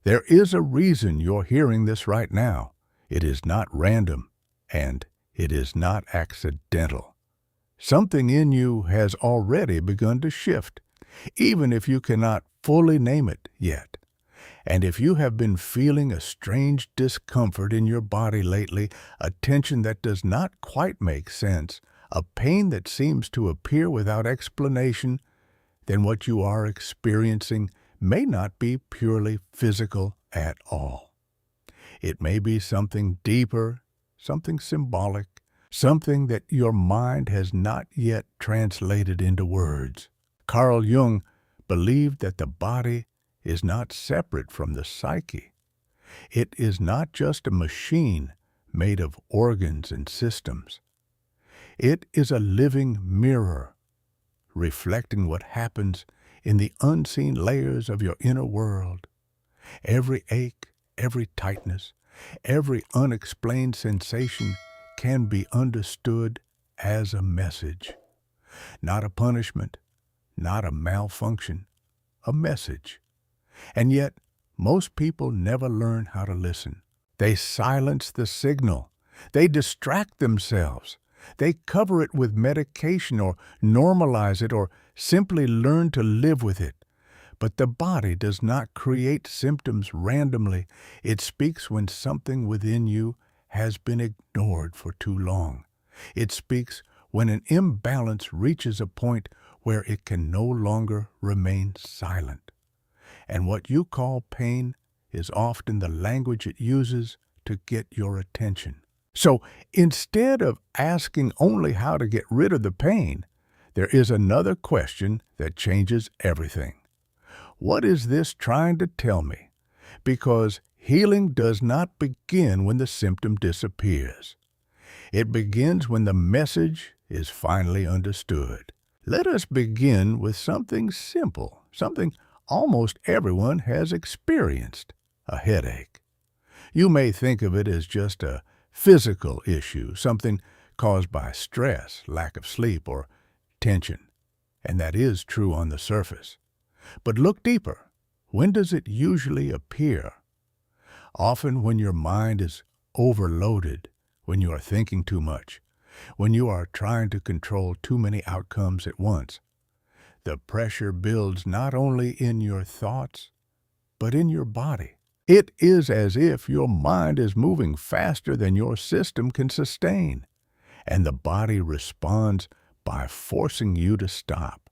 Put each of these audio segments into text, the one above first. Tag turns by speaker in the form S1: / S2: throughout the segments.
S1: There is a reason you're hearing this right now. It is not random, and it is not accidental. Something in you has already begun to shift, even if you cannot fully name it yet. And if you have been feeling a strange discomfort in your body lately, a tension that does not quite make sense, a pain that seems to appear without explanation, then what you are experiencing may not be purely physical at all. It may be something deeper, something symbolic, something that your mind has not yet translated into words. Carl Jung believed that the body is not separate from the psyche. It is not just a machine made of organs and systems. It is a living mirror, reflecting what happens in the unseen layers of your inner world. Every ache, every tightness, every unexplained sensation can be understood as a message. Not a punishment, not a malfunction, a message. And yet, most people never learn how to listen. They silence the signal. They distract themselves. They cover it with medication or normalize it or simply learn to live with it. But the body does not create symptoms randomly. It speaks when something within you has been ignored for too long. It speaks when an imbalance reaches a point where it can no longer remain silent. And what you call pain is often the language it uses to get your attention. So instead of asking only how to get rid of the pain, there is another question that changes everything. What is this trying to tell me? Because healing does not begin when the symptom disappears. It begins when the message is finally understood. Let us begin with something simple, something almost everyone has experienced, a headache. You may think of it as just a physical issue, something caused by stress, lack of sleep, or tension. And that is true on the surface. But look deeper. When does it usually appear? Often when your mind is overloaded, when you are thinking too much, when you are trying to control too many outcomes at once. The pressure builds not only in your thoughts, but in your body. It is as if your mind is moving faster than your system can sustain, and the body responds by forcing you to stop,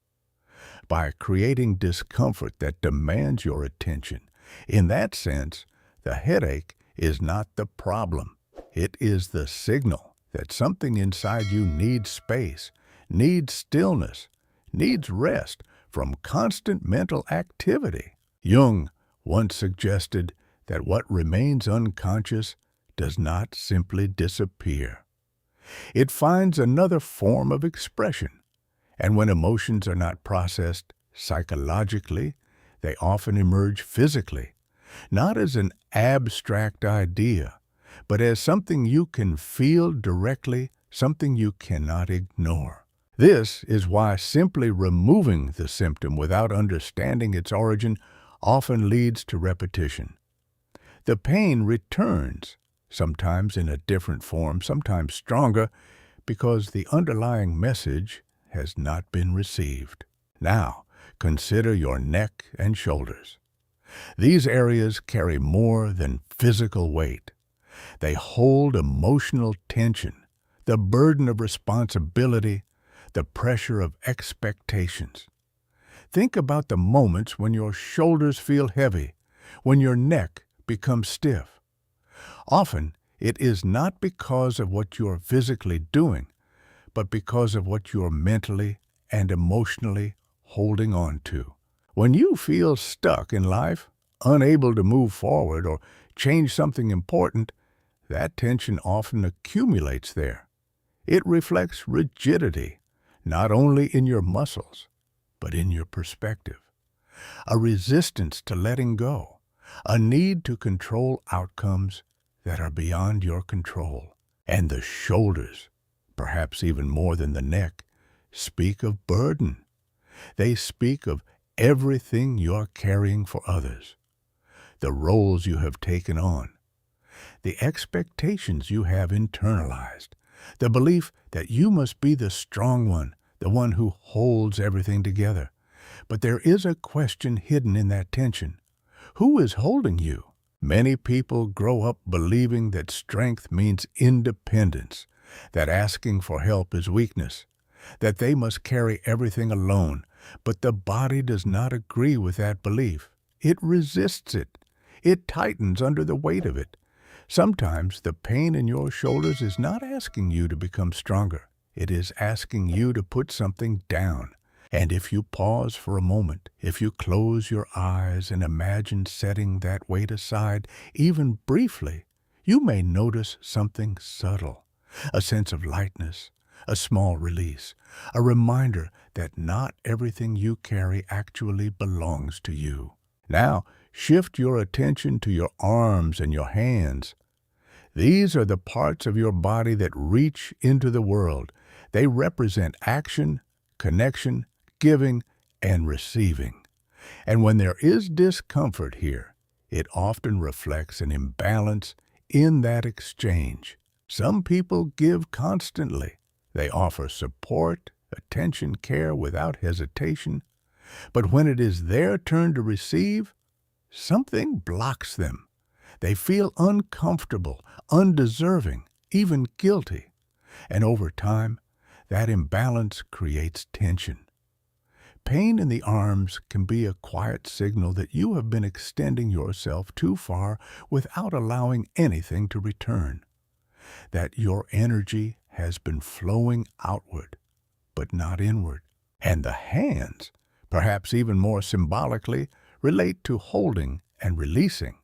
S1: by creating discomfort that demands your attention. In that sense, the headache is not the problem. It is the signal that something inside you needs space, needs stillness, needs rest from constant mental activity. Jung once suggested that what remains unconscious does not simply disappear. It finds another form of expression, and when emotions are not processed psychologically, they often emerge physically, not as an abstract idea, but as something you can feel directly, something you cannot ignore. This is why simply removing the symptom without understanding its origin often leads to repetition. The pain returns, sometimes in a different form, sometimes stronger, because the underlying message has not been received. Now, consider your neck and shoulders. These areas carry more than physical weight. They hold emotional tension, the burden of responsibility, the pressure of expectations. Think about the moments when your shoulders feel heavy, when your neck becomes stiff. Often, it is not because of what you are physically doing, but because of what you are mentally and emotionally holding on to. When you feel stuck in life, unable to move forward or change something important, that tension often accumulates there. It reflects rigidity, not only in your muscles, but in your perspective. A resistance to letting go, a need to control outcomes that are beyond your control. And the shoulders, perhaps even more than the neck, speak of burden. They speak of everything you're carrying for others. the roles you have taken on, the expectations you have internalized, the belief that you must be the strong one, the one who holds everything together. But there is a question hidden in that tension. Who is holding you? Many people grow up believing that strength means independence, that asking for help is weakness, that they must carry everything alone. But the body does not agree with that belief. It resists it. It tightens under the weight of it. Sometimes the pain in your shoulders is not asking you to become stronger. It is asking you to put something down. And if you pause for a moment, if you close your eyes and imagine setting that weight aside, even briefly, you may notice something subtle, a sense of lightness, a small release, a reminder that not everything you carry actually belongs to you. Now, shift your attention to your arms and your hands. These are the parts of your body that reach into the world. They represent action, connection, giving, and receiving. And when there is discomfort here, it often reflects an imbalance in that exchange. Some people give constantly. They offer support, attention, care without hesitation. But when it is their turn to receive, something blocks them. They feel uncomfortable, undeserving, even guilty. And over time, that imbalance creates tension. Pain in the arms can be a quiet signal that you have been extending yourself too far without allowing anything to return. That your energy has been flowing outward, but not inward. And the hands, perhaps even more symbolically, relate to holding and releasing.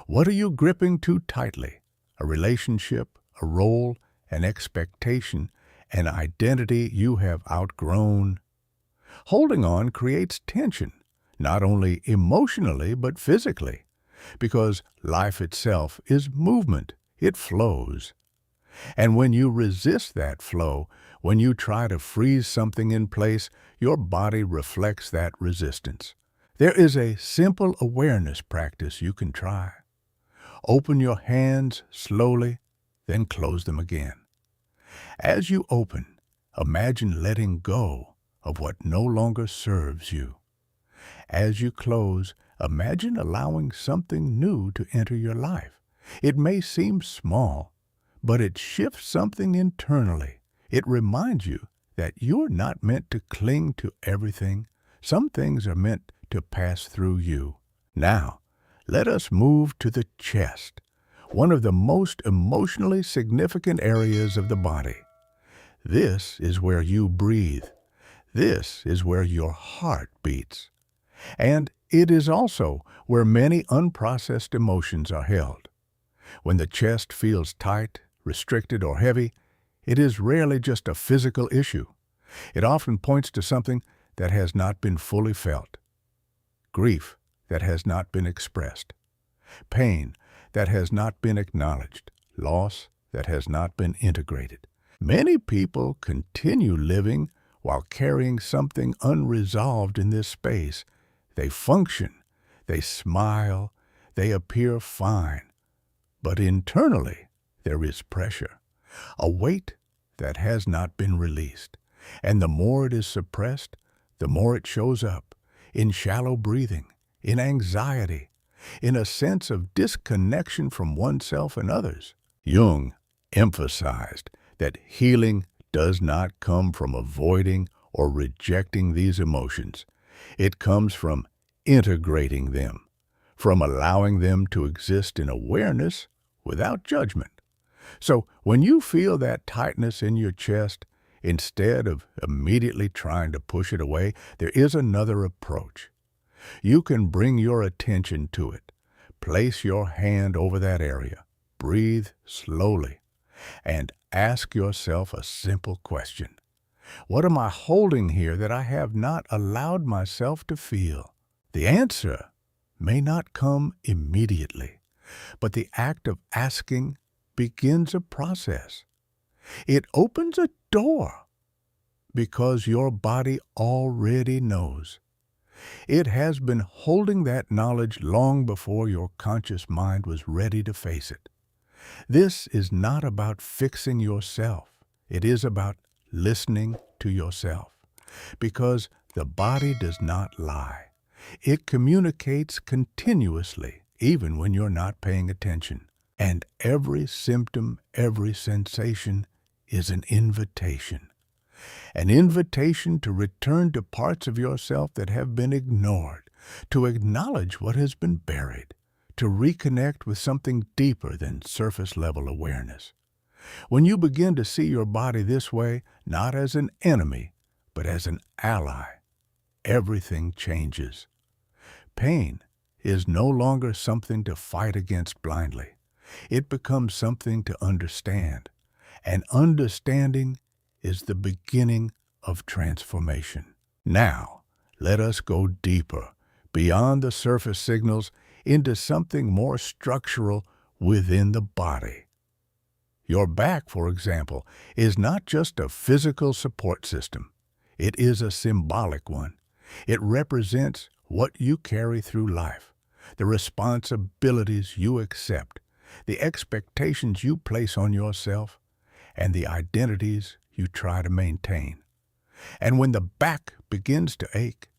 S1: What are you gripping too tightly? A relationship, a role, an expectation, an identity you have outgrown. Holding on creates tension, not only emotionally but physically, because life itself is movement. It flows. And when you resist that flow, when you try to freeze something in place, your body reflects that resistance. There is a simple awareness practice you can try. Open your hands slowly, then close them again. As you open, imagine letting go of what no longer serves you. As you close, imagine allowing something new to enter your life. It may seem small, but it shifts something internally. It reminds you that you're not meant to cling to everything. Some things are meant to pass through you. Now, let us move to the chest, one of the most emotionally significant areas of the body. This is where you breathe. This is where your heart beats. And it is also where many unprocessed emotions are held. When the chest feels tight, restricted, or heavy, it is rarely just a physical issue. It often points to something that has not been fully felt. Grief that has not been expressed. Pain that has not been acknowledged. Loss that has not been integrated. Many people continue living while carrying something unresolved in this space. They function, they smile, they appear fine. But internally, there is pressure, a weight that has not been released. And the more it is suppressed, the more it shows up in shallow breathing, in anxiety, in a sense of disconnection from oneself and others. Jung emphasized that healing does not come from avoiding or rejecting these emotions. It comes from integrating them, from allowing them to exist in awareness without judgment. So when you feel that tightness in your chest, instead of immediately trying to push it away, there is another approach. You can bring your attention to it. Place your hand over that area. Breathe slowly and ask yourself a simple question. What am I holding here that I have not allowed myself to feel? The answer may not come immediately, but the act of asking begins a process. It opens a door because your body already knows. It has been holding that knowledge long before your conscious mind was ready to face it. This is not about fixing yourself. It is about listening to yourself. Because the body does not lie. It communicates continuously, even when you're not paying attention. And every symptom, every sensation is an invitation. An invitation to return to parts of yourself that have been ignored, to acknowledge what has been buried, to reconnect with something deeper than surface-level awareness. When you begin to see your body this way, not as an enemy, but as an ally, everything changes. Pain is no longer something to fight against blindly. It becomes something to understand. And understanding is the beginning of transformation. Now, let us go deeper, beyond the surface signals, into something more structural within the body. Your back, for example, is not just a physical support system. It is a symbolic one. It represents what you carry through life, the responsibilities you accept, the expectations you place on yourself, and the identities you try to maintain. And when the back begins to ache,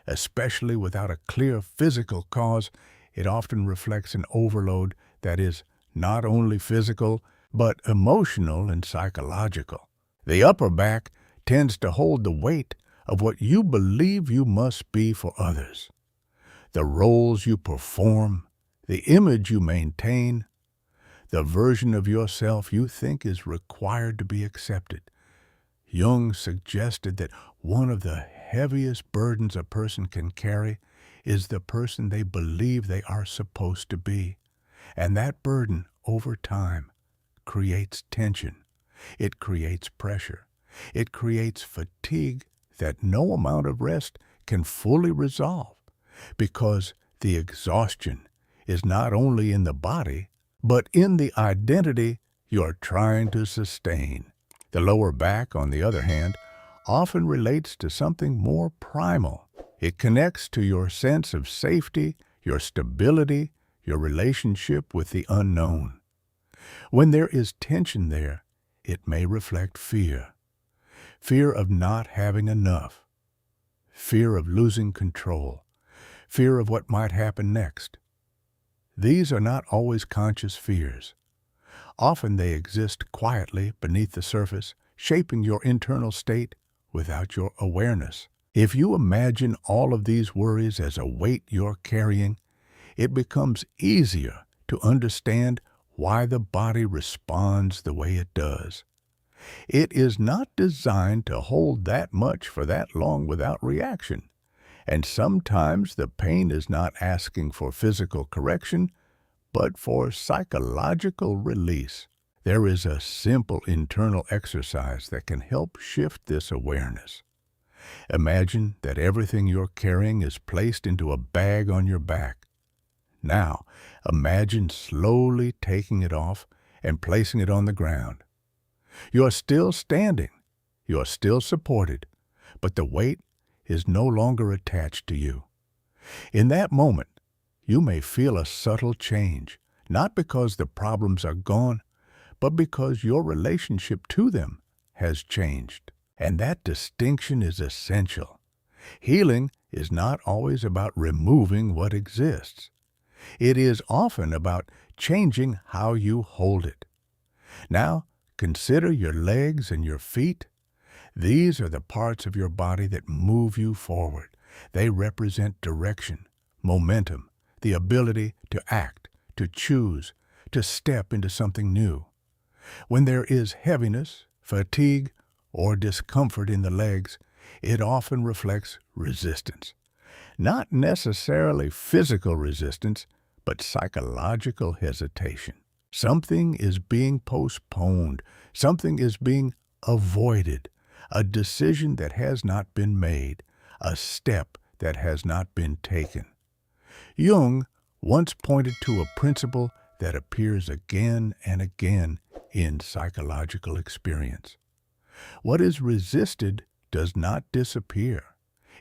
S1: especially without a clear physical cause, it often reflects an overload that is not only physical, but emotional and psychological. The upper back tends to hold the weight of what you believe you must be for others, the roles you perform, the image you maintain, the version of yourself you think is required to be accepted. Jung suggested that one of the heaviest burdens a person can carry is the person they believe they are supposed to be. And that burden, over time, creates tension. It creates pressure. It creates fatigue that no amount of rest can fully resolve, because the exhaustion is not only in the body, but in the identity you're trying to sustain. The lower back, on the other hand, often relates to something more primal. It connects to your sense of safety, your stability, your relationship with the unknown. When there is tension there, it may reflect fear. Fear of not having enough. Fear of losing control. Fear of what might happen next. These are not always conscious fears. Often they exist quietly beneath the surface, shaping your internal state without your awareness. If you imagine all of these worries as a weight you're carrying, it becomes easier to understand why the body responds the way it does. It is not designed to hold that much for that long without reaction. And sometimes the pain is not asking for physical correction, but for psychological release. There is a simple internal exercise that can help shift this awareness. Imagine that everything you're carrying is placed into a bag on your back. Now, imagine slowly taking it off and placing it on the ground. You're still standing, you're still supported, but the weight is no longer attached to you. In that moment, you may feel a subtle change, not because the problems are gone, but because your relationship to them has changed. And that distinction is essential. Healing is not always about removing what exists. It is often about changing how you hold it. Now, consider your legs and your feet. These are the parts of your body that move you forward. They represent direction, momentum, the ability to act, to choose, to step into something new. When there is heaviness, fatigue, or discomfort in the legs, it often reflects resistance. Not necessarily physical resistance, but psychological hesitation. Something is being postponed. Something is being avoided. A decision that has not been made. A step that has not been taken. Jung once pointed to a principle that appears again and again in psychological experience. What is resisted does not disappear.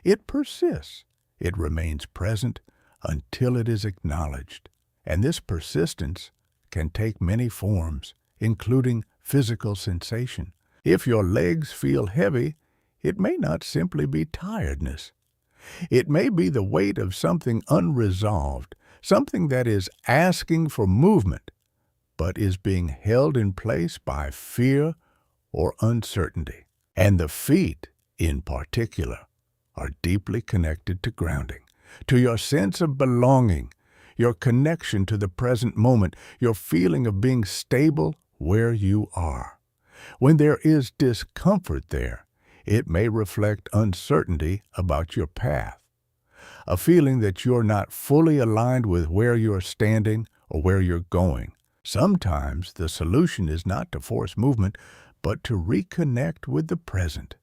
S1: It persists. It remains present until it is acknowledged. And this persistence can take many forms, including physical sensation. If your legs feel heavy, it may not simply be tiredness. It may be the weight of something unresolved, something that is asking for movement, but is being held in place by fear or uncertainty. And the feet, in particular, are deeply connected to grounding, to your sense of belonging, your connection to the present moment, your feeling of being stable where you are. When there is discomfort there, it may reflect uncertainty about your path, a feeling that you're not fully aligned with where you're standing or where you're going. Sometimes the solution is not to force movement, but to reconnect with the present,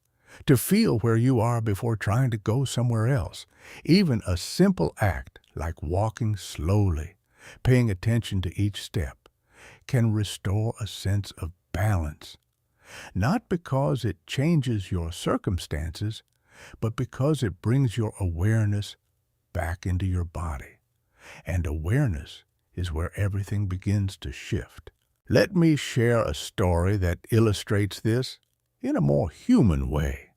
S1: to feel where you are before trying to go somewhere else. Even a simple act like walking slowly, paying attention to each step, can restore a sense of balance. Not because it changes your circumstances, but because it brings your awareness back into your body. And awareness is where everything begins to shift. Let me share a story that illustrates this in a more human way.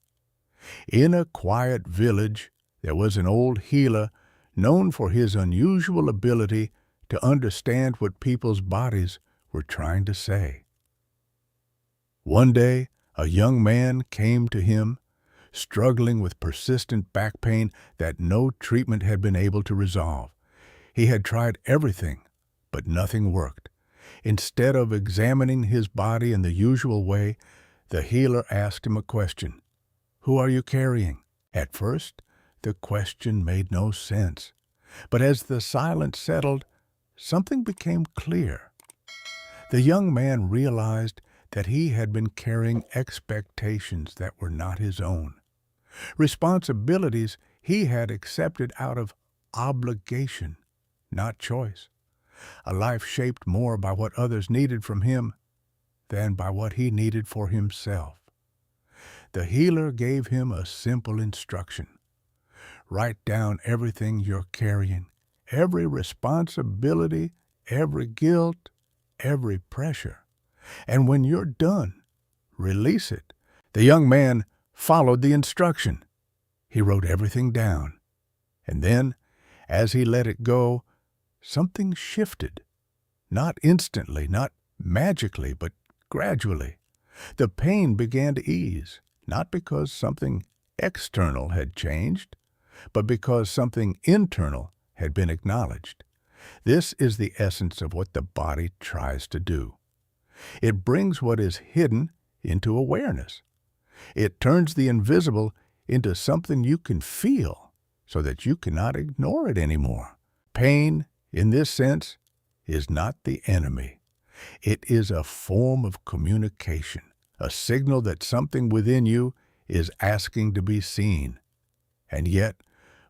S1: In a quiet village, there was an old healer known for his unusual ability to understand what people's bodies were trying to say. One day, a young man came to him, struggling with persistent back pain that no treatment had been able to resolve. He had tried everything, but nothing worked. Instead of examining his body in the usual way, the healer asked him a question. "Who are you carrying?" At first, the question made no sense. But as the silence settled, something became clear. The young man realized that he had been carrying expectations that were not his own, responsibilities he had accepted out of obligation, not choice, a life shaped more by what others needed from him than by what he needed for himself. The healer gave him a simple instruction. Write down everything you're carrying, every responsibility, every guilt, every pressure. And when you're done, release it. The young man followed the instruction. He wrote everything down. And then, as he let it go, something shifted. Not instantly, not magically, but gradually. The pain began to ease, not because something external had changed, but because something internal had been acknowledged. This is the essence of what the body tries to do. It brings what is hidden into awareness. It turns the invisible into something you can feel so that you cannot ignore it anymore. Pain, in this sense, is not the enemy. It is a form of communication, a signal that something within you is asking to be seen. And yet,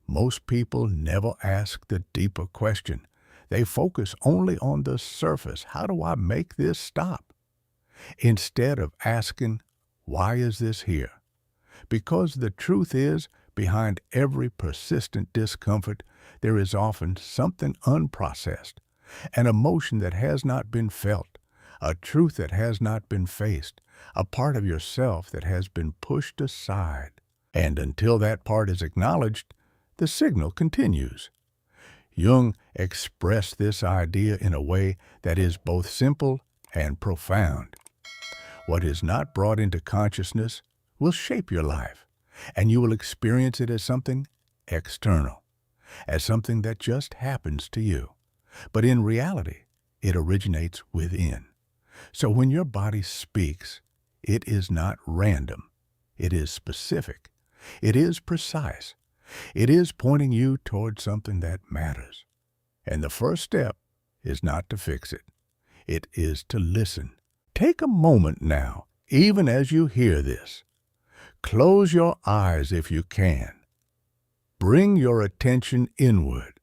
S1: most people never ask the deeper question. They focus only on the surface. How do I make this stop? Instead of asking, why is this here? Because the truth is, behind every persistent discomfort, there is often something unprocessed, an emotion that has not been felt, a truth that has not been faced, a part of yourself that has been pushed aside. And until that part is acknowledged, the signal continues. Jung expressed this idea in a way that is both simple and profound. What is not brought into consciousness will shape your life, and you will experience it as something external, as something that just happens to you. But in reality, it originates within. So when your body speaks, it is not random. It is specific. It is precise. It is pointing you toward something that matters. And the first step is not to fix it. It is to listen. Take a moment now, even as you hear this. Close your eyes if you can. Bring your attention inward.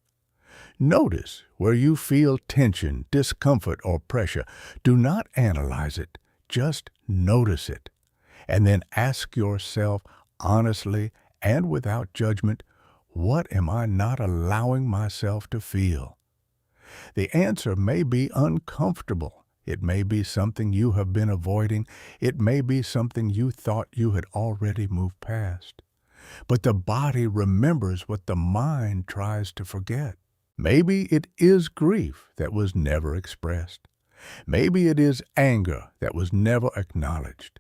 S1: Notice where you feel tension, discomfort, or pressure. Do not analyze it. Just notice it. And then ask yourself honestly and without judgment, What am I not allowing myself to feel? The answer may be uncomfortable. It may be something you have been avoiding. It may be something you thought you had already moved past. But the body remembers what the mind tries to forget. Maybe it is grief that was never expressed. Maybe it is anger that was never acknowledged.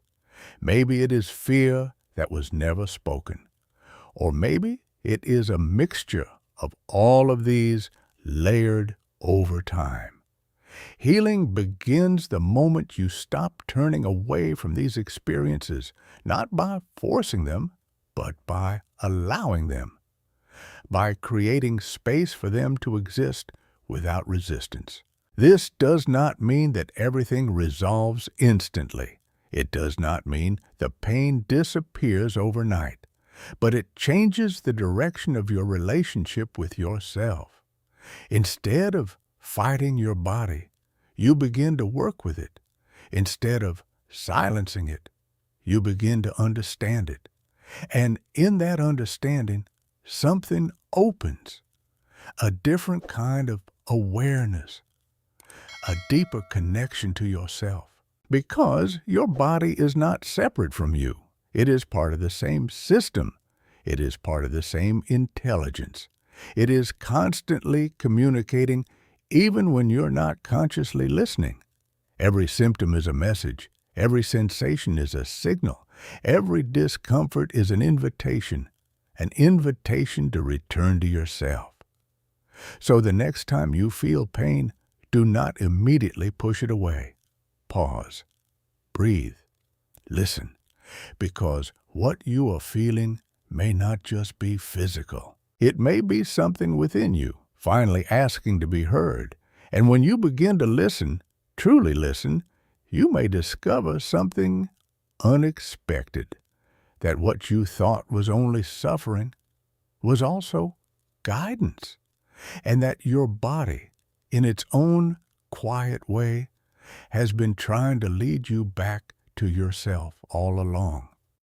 S1: Maybe it is fear that was never spoken. Or maybe it is a mixture of all of these layered over time. Healing begins the moment you stop turning away from these experiences, not by forcing them, but by allowing them, by creating space for them to exist without resistance. This does not mean that everything resolves instantly. It does not mean the pain disappears overnight, but it changes the direction of your relationship with yourself. Instead of fighting your body, you begin to work with it. Instead of silencing it, you begin to understand it. And in that understanding, something opens, a different kind of awareness, a deeper connection to yourself. Because your body is not separate from you. It is part of the same system. It is part of the same intelligence. It is constantly communicating even when you're not consciously listening. Every symptom is a message. Every sensation is a signal. Every discomfort is an invitation to return to yourself. So the next time you feel pain, do not immediately push it away. Pause, breathe, listen, because what you are feeling may not just be physical. It may be something within you, finally asking to be heard. And when you begin to listen, truly listen, you may discover something unexpected, that what you thought was only suffering was also guidance, and that your body, in its own quiet way, has been trying to lead you back to yourself all along.